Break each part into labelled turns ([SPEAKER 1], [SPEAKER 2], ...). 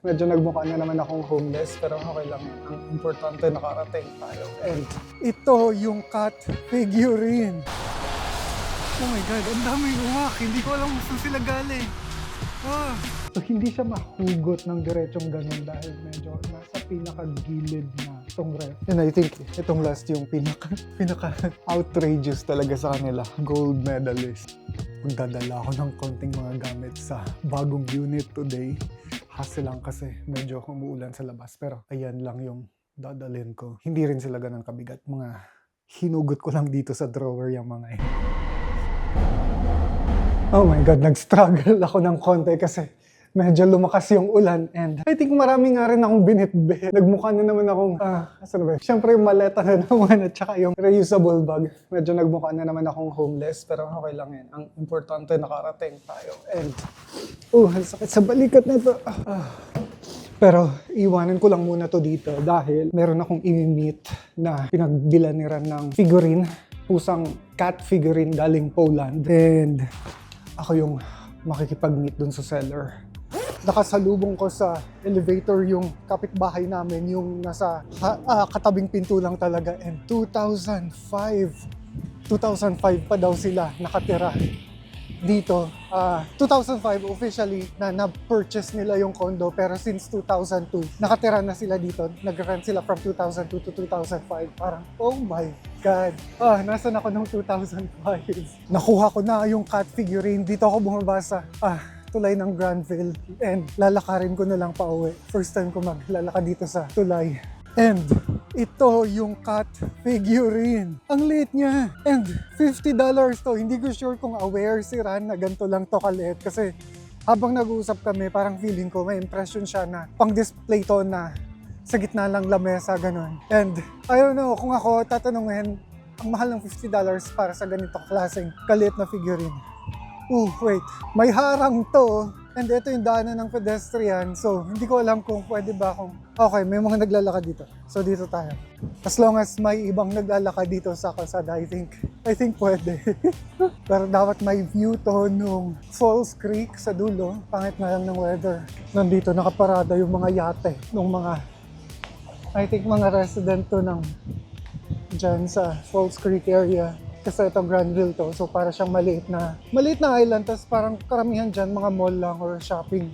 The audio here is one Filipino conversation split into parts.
[SPEAKER 1] Medyo nagmukha na naman akong homeless, pero okay lang. Ang importante, nakarating tayo. And ito yung cat figurine. Oh my God, ang daming umak. Hindi ko alam kung saan sila galing. So, hindi siya mahugot ng diretsong ganun dahil medyo nasa pinaka-gilid na itong ref. And I think itong last yung pinaka-outrageous talaga sa kanila. Gold medalist. Magdadala ako ng konting mga gamit sa bagong unit today. Hassle lang kasi medyo umuulan sa labas. Pero ayan lang yung dadalhin ko. Hindi rin sila ganun kabigat. Mga hinugot ko lang dito sa drawer yung mga eh. Oh my God, nag-struggle ako ng konti kasi medyo lumakas yung ulan and I think marami nga rin akong binitbit. Nagmukha na naman akong, asan ba? Siyempre yung maleta na naman at saka yung reusable bag. Medyo nagmukha na naman akong homeless pero okay lang yan. Ang importante, nakarating tayo. And, ang sakit sa balikat na to. Pero iwanan ko lang muna to dito dahil meron akong i-meet na pinagbilaniran ng figurine. Pusang cat figurine galing Poland. And ako yung makikipag-meet dun sa seller. Nakasalubong ko sa elevator yung kapitbahay namin, yung nasa katabing pinto lang talaga. And 2005 pa daw sila nakatira dito. 2005 officially na-purchase nila yung condo, pero since 2002, nakatira na sila dito. Nag-rent sila from 2002 to 2005. Parang, oh my God. Nasaan ako nung 2005? Nakuha ko na yung cat figurine. Dito ako bumaba sa tulay ng Granville and lalakarin ko na lang pa uwi. First time ko maglalakad dito sa tulay. And ito yung cat figurine. Ang liit niya. And $50 to. Hindi ko sure kung aware si Ran na ganito lang to kaliit. Kasi habang nag-uusap kami, parang feeling ko may impression siya na pang-display to na sa gitna lang lamesa, ganun. And I don't know, kung ako tatanungin, ang mahal ng $50 para sa ganito klaseng kaliit na figurine. Wait. May harang to. And ito yung daanan ng pedestrian. So, hindi ko alam kung pwede ba akong... Okay, may mga naglalakad dito. So, dito tayo. As long as may ibang naglalakad dito sa kalsada, I think pwede. Pero dapat may view to nung Falls Creek sa dulo. Pangit na lang ng weather. Nandito nakaparada yung mga yate. Nung mga... I think mga resident to ng... dyan sa Falls Creek area. Kasi ito Granville to, so para siyang maliit na island, tapos parang karamihan dyan mga mall lang or shopping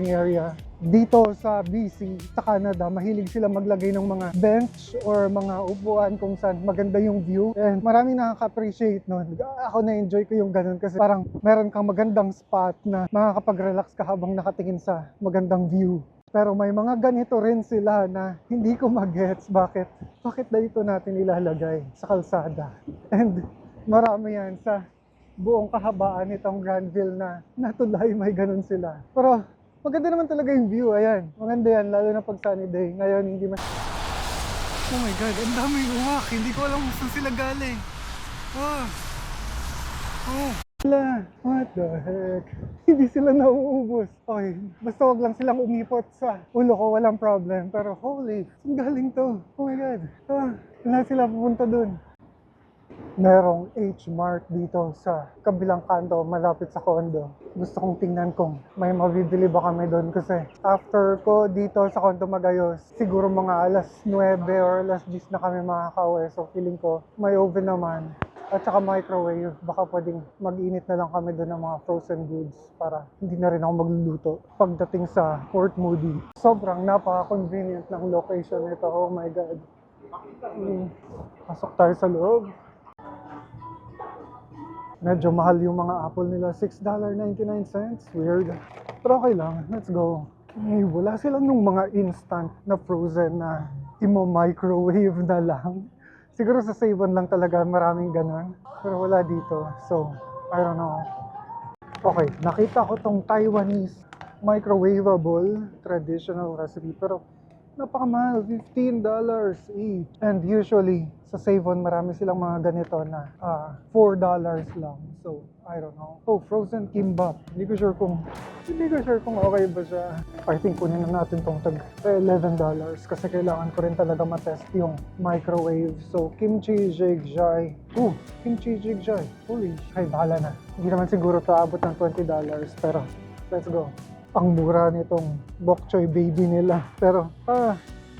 [SPEAKER 1] area. Dito sa BC, sa Canada, mahilig sila maglagay ng mga bench or mga upuan kung saan maganda yung view. And maraming nakaka-appreciate nun. Ako na-enjoy ko yung ganun kasi parang meron kang magandang spot na makakapag-relax ka habang nakatingin sa magandang view. Pero may mga ganito rin sila na hindi ko mag-gets bakit dito natin ilalagay sa kalsada. And marami yan sa buong kahabaan nitong Granville na natulay, may ganun sila. Pero maganda naman talaga yung view, ayan. Maganda yan, lalo na pag sunny day. Ngayon hindi Oh my God, ang daming umak. Hindi ko alam kung saan sila galing. What the heck? Hindi sila nauubos. Okay, basta wag lang silang umipot sa ulo ko, walang problem. Pero holy, saan galing to? Oh my God. Saan sila pupunta dun? Merong H-Mart dito sa kabilang kanto, malapit sa condo. Gusto kong tingnan kung may mabibili ba kami doon kasi after ko dito sa condo magayos, siguro mga alas 9 or alas 10 na kami makakauwi. So feeling ko may oven naman. At saka microwave, baka pwedeng mag-init na lang kami doon ng mga frozen goods para hindi na rin ako magluluto pagdating sa Port Moody. Sobrang napaka-convenient ng location nito. Oh my God. Pasok tayo sa loob. Medyo mahal yung mga apple nila, $6.99. Weird. Pero okay lang, let's go. Wala silang nung mga instant na frozen na imo-microwave na lang. Siguro sa Save-On lang talaga maraming ganun. Pero wala dito. So, I don't know. Okay, nakita ko tong Taiwanese microwavable traditional recipe. Pero napakamahal, $15 each. And usually, sa Save-On marami silang mga ganito na $4 lang. So, I don't know. Frozen kimbap. Hindi ko sure kung okay ba siya. I think kunin na natin tong tag $11 kasi kailangan ko rin talaga matest yung microwave. So, kimchi jjigae. Kimchi jjigae. Holy, ay bahala na. Hindi naman siguro ito abot ng $20 pero let's go. Ang mura nitong bok choy baby nila. Pero,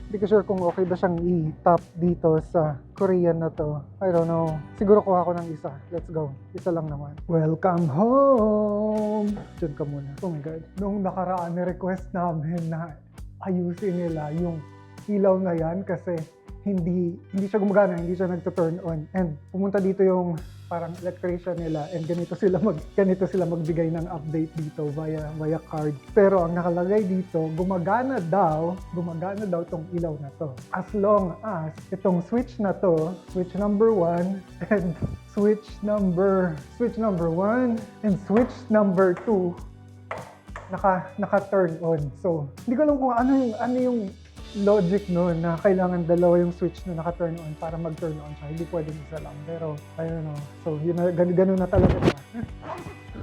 [SPEAKER 1] hindi ko sure kung okay ba siyang i-top dito sa Korean na to. I don't know. Siguro kuha ko ng isa. Let's go. Isa lang naman. Welcome home! Diyan ka muna. Oh my God. Nung nakaraan, request namin na ayusin nila yung ilaw na yan kasi hindi siya gumagana, hindi siya nagto-turn on. And pumunta dito yung parang electrician nila and ganito sila magbigay ng update dito via card. Pero ang nakalagay dito, gumagana daw tong ilaw na to. As long as itong switch na to, switch number 1 and switch number 1 and switch number 2 naka-turn on. So, hindi ko alam kung ano yung logic nun na kailangan dalawa yung switch na naka-turn on para mag-turn on siya. Hindi pwedeng isa lang. Pero, I don't know. So, yun na, ganun na talaga siya.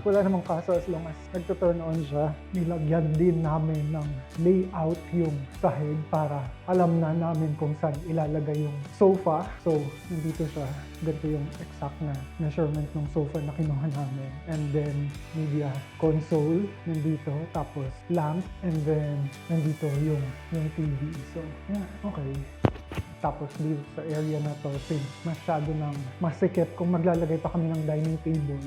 [SPEAKER 1] Wala namang kaso as long as nagto-turn on siya. Nilagyan din namin ng layout yung sahig para alam na namin kung saan ilalagay yung sofa. So, nandito siya. Ganito yung exact na measurement ng sofa na kinuha namin. And then, media console nandito. Tapos, lamp. And then, nandito yung TV. So, yeah, okay. Tapos dito sa area na to, since masyado nang masikip kung maglalagay pa kami ng dining table,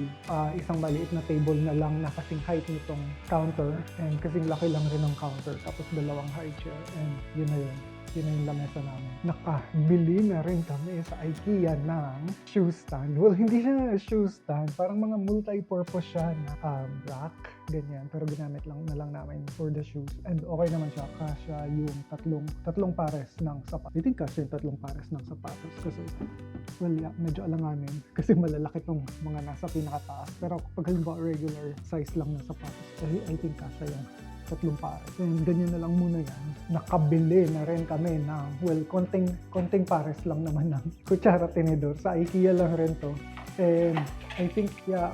[SPEAKER 1] isang maliit na table na lang na kasing height nitong counter and kasing laki lang rin ng counter. Tapos dalawang high chair and yun na yun. Yun na yung lamesa namin. Nakabili na rin kami sa IKEA ng shoe stand. Well, hindi siya shoe stand. Parang mga multi-purpose siya na rack, ganyan. Pero ginamit na lang namin for the shoes. And okay naman siya. Kasya yung tatlong pares ng sapatos. I think kasya yung tatlong pares ng sapatos. Kasi, well, yeah, medyo alanganin. Kasi malalaki tong mga nasa pinakataas. Pero pag halimbawa regular size lang ng sapatos, I think kasya yung tatlong pares. And ganyan na lang muna yan. Nakabili na rin kami ng, well, konting pares lang naman ng kutsara tinidor. Sa IKEA lang rin to. And I think, yeah,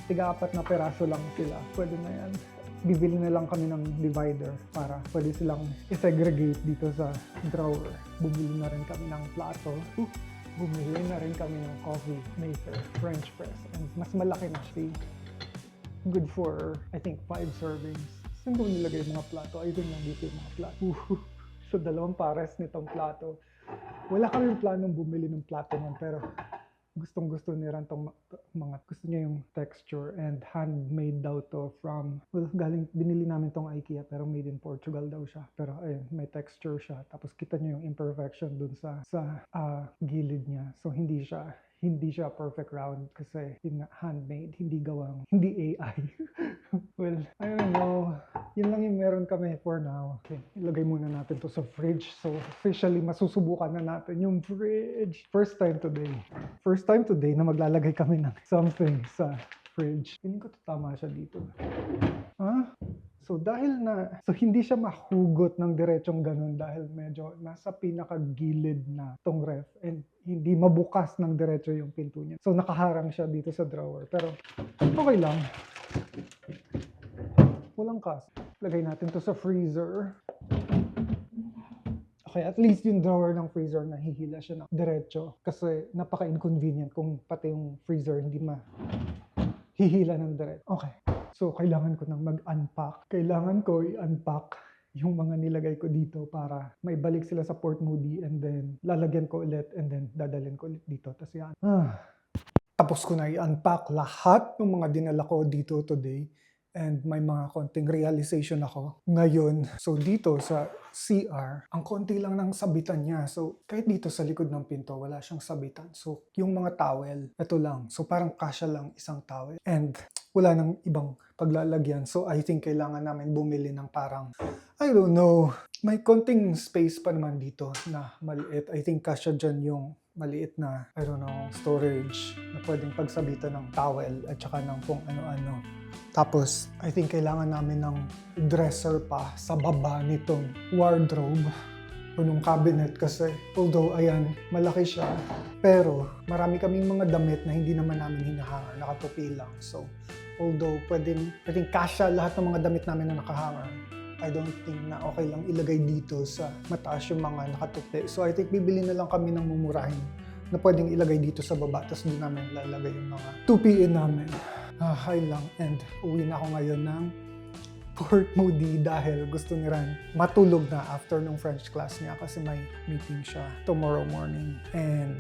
[SPEAKER 1] tiga-apat na peraso lang sila. Pwede na yan. Bibili na lang kami ng divider para pwede silang i-segregate dito sa drawer. Bumili na rin kami ng plato. Bumili na rin kami ng coffee maker, French press. And mas malaki na siya. Good for, I think, 5 servings. Saan ko nilagay yung mga plato? I don't know dito yung mga plato. So, 2 pares nitong plato. Wala kaming planong bumili ng plato nun, pero gustong-gusto niya rin itong mga, gusto niya yung texture and handmade daw to from, well, binili namin tong IKEA pero made in Portugal daw siya. Pero ayun, may texture siya. Tapos kita niyo yung imperfection dun sa gilid niya. So, hindi siya perfect round kasi handmade, hindi AI. Well, I don't know. Yun lang yung meron kami for now. Okay, ilagay muna natin to sa fridge. So, officially, masusubukan na natin yung fridge. First time today na maglalagay kami ng something sa fridge. Piling ko tama siya dito. So hindi siya mahugot ng diretsong ganun dahil medyo nasa pinakagilid na tong ref and hindi mabukas ng diretso yung pinto niya. So nakaharang siya dito sa drawer. Pero okay lang. Walang kas. Lagay natin to sa freezer. Okay, at least yung drawer ng freezer nahihila siya ng diretso kasi napaka-inconvenient kung pati yung freezer hindi hihila ng diretso. Okay. So, kailangan ko nang mag-unpack. Kailangan ko i-unpack yung mga nilagay ko dito para may balik sila sa Port Moody and then lalagyan ko ulit and then dadalhin ko ulit dito. Tapos yan. Tapos ko na i-unpack lahat ng mga dinala ko dito today and may mga konting realization ako ngayon. So, dito sa CR, ang konti lang ng sabitan niya. So, kahit dito sa likod ng pinto, wala siyang sabitan. So, yung mga towel, ito lang. So, parang kasya lang isang towel. And wala nang ibang paglalagyan. So, I think kailangan namin bumili ng parang, I don't know, may konting space pa naman dito na maliit. I think kasya dyan yung maliit na, I don't know, storage na pwedeng pagsabitan ng towel at saka ng kung ano-ano. Tapos, I think kailangan namin ng dresser pa sa baba nitong wardrobe o nung cabinet kasi although ayan, malaki siya pero marami kaming mga damit na hindi naman namin hinahangar, nakatupi lang. So, although pwedeng kasya lahat ng mga damit namin na nakahangar, I don't think na okay lang ilagay dito sa mataas yung mga nakatupi. So I think bibili na lang kami ng mumurahin na pwedeng ilagay dito sa baba tapos doon namin lalagay yung mga tupiin namin. Hay lang and uwi na ako ngayon ng Port Moody dahil gusto ni Ran matulog na after nung French class niya kasi may meeting siya tomorrow morning. And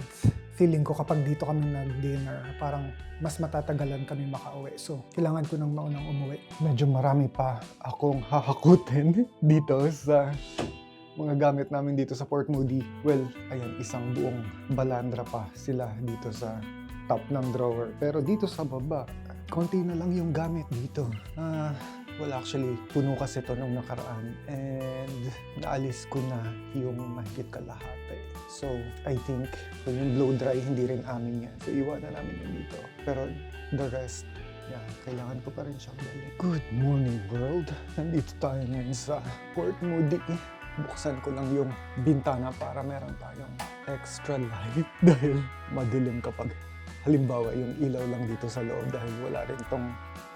[SPEAKER 1] feeling ko kapag dito kami nag-dinner, parang mas matatagalan kami makauwi. So, kailangan ko nang maunang umuwi. Medyo marami pa akong hahakutin dito sa mga gamit namin dito sa Port Moody. Well, ayan, isang buong balandra pa sila dito sa top ng drawer. Pero dito sa baba, konti na lang yung gamit dito. Well, actually, puno kasi ito nung nakaraan and naalis ko na yung mahigit kalahati. So, I think yung blow dry, hindi rin amin yan. So, iwanan namin yun dito. Pero the rest, yeah, kailangan ko pa rin siyang balik. Good morning, world! Nandito tayo ngayon sa Port Moody. Buksan ko lang yung bintana para meron tayong extra light dahil madilim kapag halimbawa yung ilaw lang dito sa loob dahil wala rin tong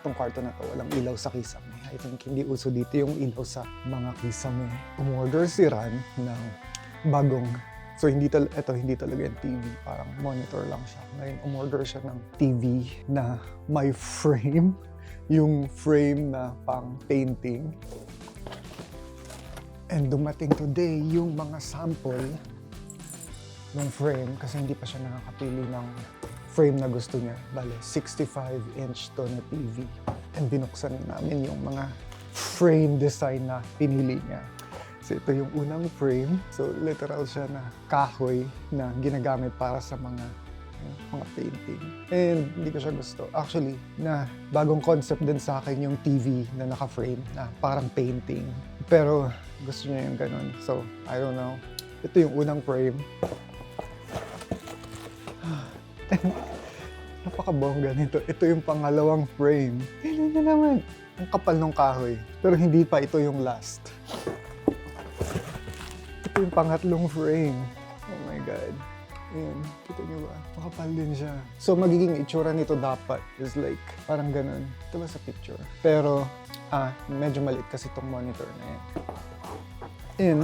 [SPEAKER 1] kwarto na to, walang ilaw sa kisame. I think hindi uso dito yung ilaw sa mga kisame. Umorder si Ran ng bagong, so hindi talaga yung TV, parang monitor lang siya. Ngayon umorder siya ng TV na may frame, yung frame na pang painting. And dumating today yung mga sample ng frame kasi hindi pa siya nakakapili ng frame na gusto niya. Bale, 65-inch to na TV. And binuksan namin yung mga frame design na pinili niya. So ito yung unang frame. So literal siya na kahoy na ginagamit para sa mga painting. And hindi ko siya gusto. Actually, na bagong concept din sa akin yung TV na naka-frame na parang painting. Pero gusto niya yung ganun. So, I don't know. Ito yung unang frame. Napakabongga nito. Ito yung pangalawang frame. Tingnan niyo naman. Ang kapal ng kahoy. Pero hindi pa ito yung last. Ito yung pangatlong frame. Oh my God. Ayan. Kita niyo ba? Makapal din siya. So, magiging itsura nito dapat is like, parang ganun. Ito ba sa picture? Pero, medyo maliit kasi itong monitor na yan. And,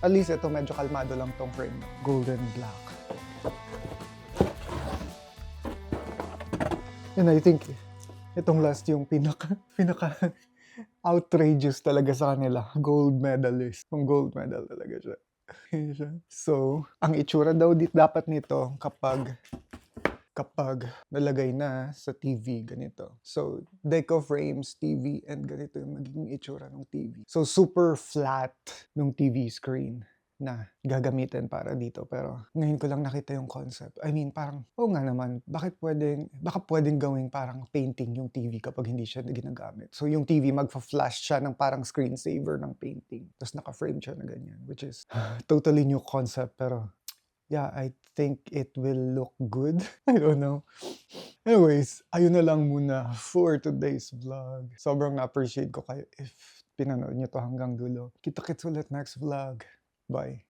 [SPEAKER 1] at least ito medyo kalmado lang tong frame. Golden black. And I think itong last yung pinaka outrageous talaga sa kanila. Gold medalist. Yung gold medal talaga siya. So, ang itsura daw dapat nito kapag nalagay na sa TV, ganito. So, deco frames, TV, and ganito yung magiging itsura ng TV. So, super flat ng TV screen na gagamitin para dito. Pero ngayon ko lang nakita yung concept. I mean, parang, nga naman, baka pwedeng gawing parang painting yung TV kapag hindi siya ginagamit. So yung TV, magfa-flash siya ng parang screensaver ng painting. Tapos naka-frame siya na ganyan, which is totally new concept. Pero yeah, I think it will look good. I don't know. Anyways, ayun na lang muna for today's vlog. Sobrang na-appreciate ko kayo if pinanood nyo to hanggang dulo. Kita-kits ulit next vlog. Bye.